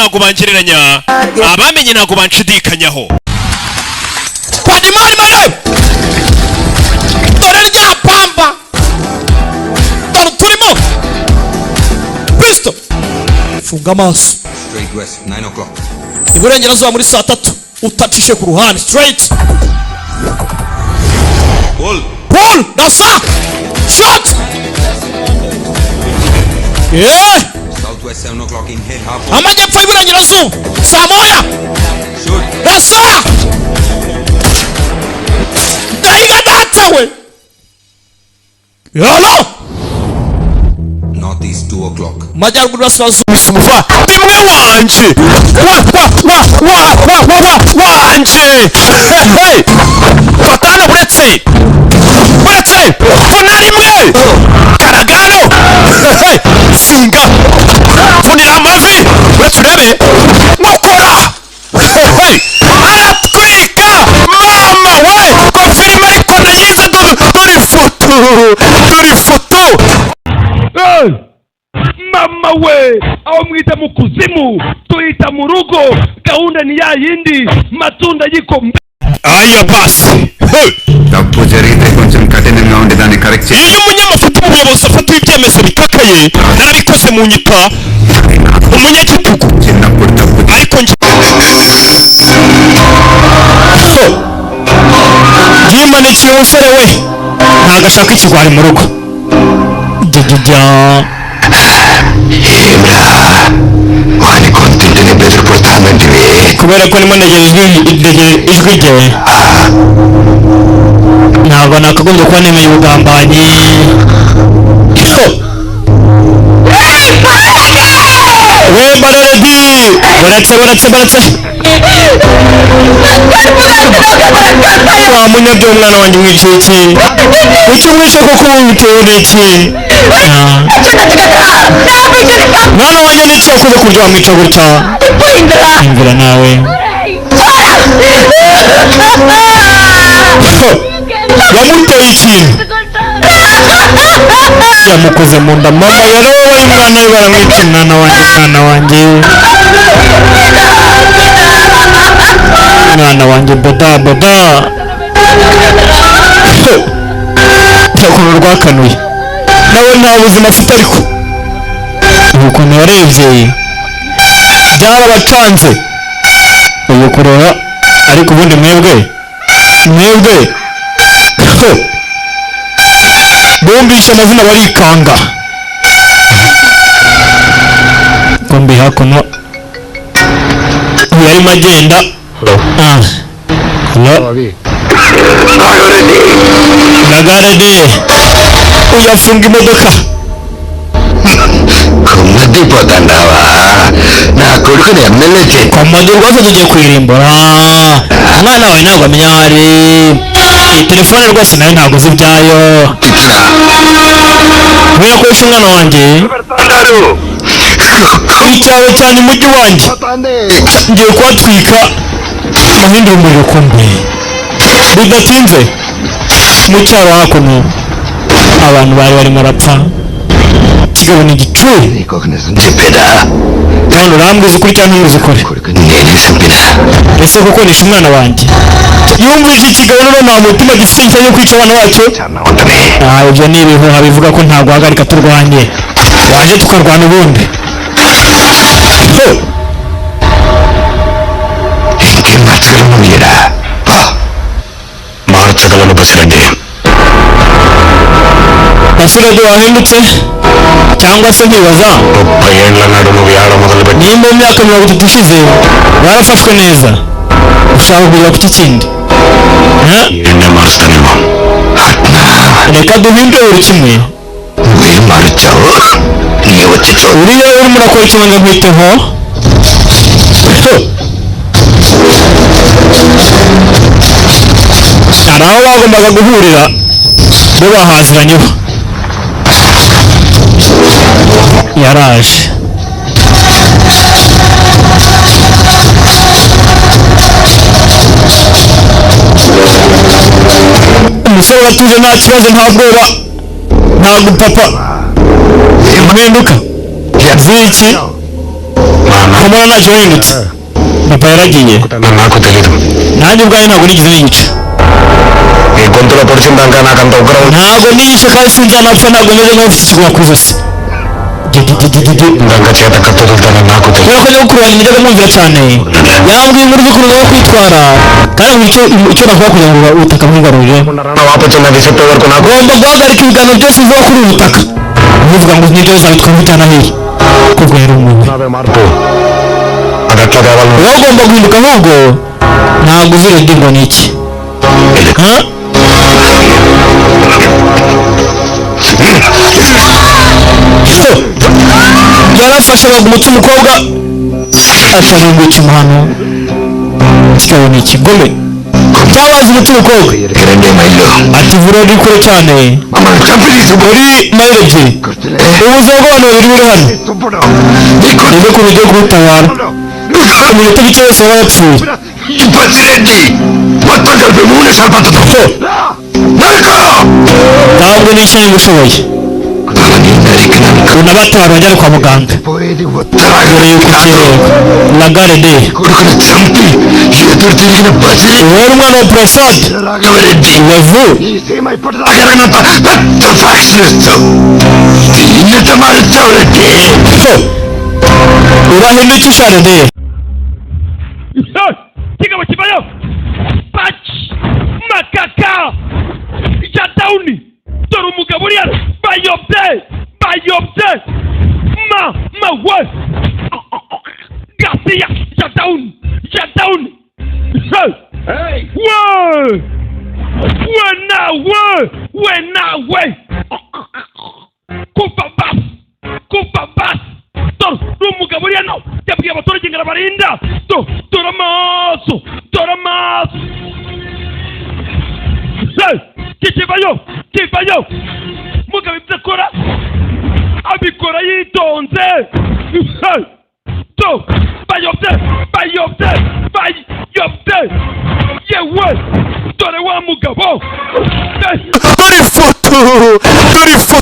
ntago bangereranya abamenye ntago banshidikanyaho Padimari mare dore rya pamba dore turimo Kristo funga amaso Straight west 9 o'clock iburengerazuba muri saa 3 utacishe ku ruhande straight pull nasa shot southwest 7 o'clock in head half amajyepfo y'iburengerazuba saa moya shoot nasa dahiga datawe yalo northeast 2 o'clock majyaruguru y'Iburasirazuba umuva dimwe wanje wanje fatana uretse vuna rimwe karagano singa vunira amavi uretse urebe mukora aratwika mama we ko filime ariko nayize dore foto mama we aho mwita mu kuzimu tuyita mu rugo gahunda ni ya yindi matunda yikombe aya basi తప్పు జరిగితే కొంచెం కఠినంగా ఉండేదాన్ని కరెక్ట్ చేయి iyo umunyamafuta umuyobozi afata ibyemezo bitakaye narabikoze mu nyita umunyagitugu చిన్నప్పుడు తప్పు ariko yimanikira umusore we ntabwo ashaka ikigwari mu rugo వాని కొంతింటిని బెదిరిపడతానంటివి kubera ko nimo ntegera ijwi rye ntabwo nakagombye kuba nemeye ubugambanyi we bararedi baretse wa munyabyo umwana wanjye w'icuki icyo mwishe koko bitewe n'iki mwana wanjye n'icyo wakoze kurya wamwica gutya imvira nawe yamuteye ikintu yamukoze mu nda mama yarababaye umwana we baramwica umwana wanjye boda ukuntu rwakanuye nawe nta buzima afite ariko ukuntu yarebye byarabacanze uyu kureba ariko ubundi mwebwe bumvishe amazina barikanga kombi hakuno yarimo agenda nagarade uyafunga imodoka మధ్యపోతాండావా నా కొడుకుని MLA komadi rwose tugiye kwirimbura umwana wawe ntabwo amenya aho ari telefone rwose nayo ntabwo uzi ibyayo kubera ko wishe umwana wanjye icyaro cyane umujyi wanjye ngiye kuhatwika muhindura umuriro kumbe bidatinze mu cyaro hakuno abantu bari barimo barapfa kigabo ni igicuri kandi urambwiza ukuri cyangwa ntumwiza ukuri ese kuko nishe umwana wanjye yumvise ikigabo rero nta mutima gifite yo kwica abana bacyo ibyo ni ibihuha bivuga ko nta guhagarika turwanye waje tukarwana ubundi మార్చగలను బసిరండి basirade wahindutse cyangwa se ntibaza 30 ఏళ్ల నాడు నువ్వు ఏడ మొదలుపెట్టి nimba mu myaka 30 ishize barafashwe neza ushaka kujya ku kindi ఎన్నే మారుస్తానేమో reka duhindure buri kimwe నువ్వేం మారుచ్చావు నీ వచ్చి uriya urimo urakora ikibanza nkwiteho hari aho bagombaga guhurira bo bahaziranyeho yaraje umusore uratuje nta kibazo nta bwoba nta gupapa impinduka ziki Kamara ntacyo wahindutse. Papa yaragiye. Aku తెలియదు. Nanjye ubwanjye ntabwo nigeze niyica. నీ గొంతులో పొడిచిందాక నాకంత Ugramm ntabwo nishe kandi sinzanapfa ntabwo meze nk'ufite ikigwa ku ijosi. ఇందాక చేత కత్తులుతానని నాకు తెలియదు. kubera ko nyakuru wanjye njyaga mwumvira cyane yambwiye inkuru z'ukuntu wo kwitwara kandi icyo nakora kugira ngo ubutaka bwigarurire వాపుతున్నది చెప్పే వరకు నాకు ugomba guhagarika ibiganiro byose bivuga kuri ubu butaka bivuga ngo nibyo bizabitwara bijyana hehe kuko yari umuntu నావే మార్పు అది ఎట్లా కావాలి wowe ugomba guhinduka ahubwo ntabwo uzirinde ngo ni iki yarafashe bagumutse umukobwa ataringuka umuhano kikaba ni ikigome cyabaze umutse umukobwa ati vura uri kure cyane muri mayiro ebyiri ubuzima bw'abantu babiri buri hano nibwo ku buryo bw'utabara iminota mike yose baba yapfuye ntabwo n'icyo niba ushoboye unabatwara bajyana kwa muganga mbere y'uko ukererwa la gare de wowe umwana wa prasad wavu urahindukisha rede kigabo kivayo pach makaka jatauni dore umugabo uriya bayobye we Garcia jatauni we nawe kuva basi dore umugabo uriya no yabwiye abaturage ngo arabarinda dore amaso kivayo mugabo ibyo akora abikora yitonze bayobye yewe dore wa mugabo dore ifoto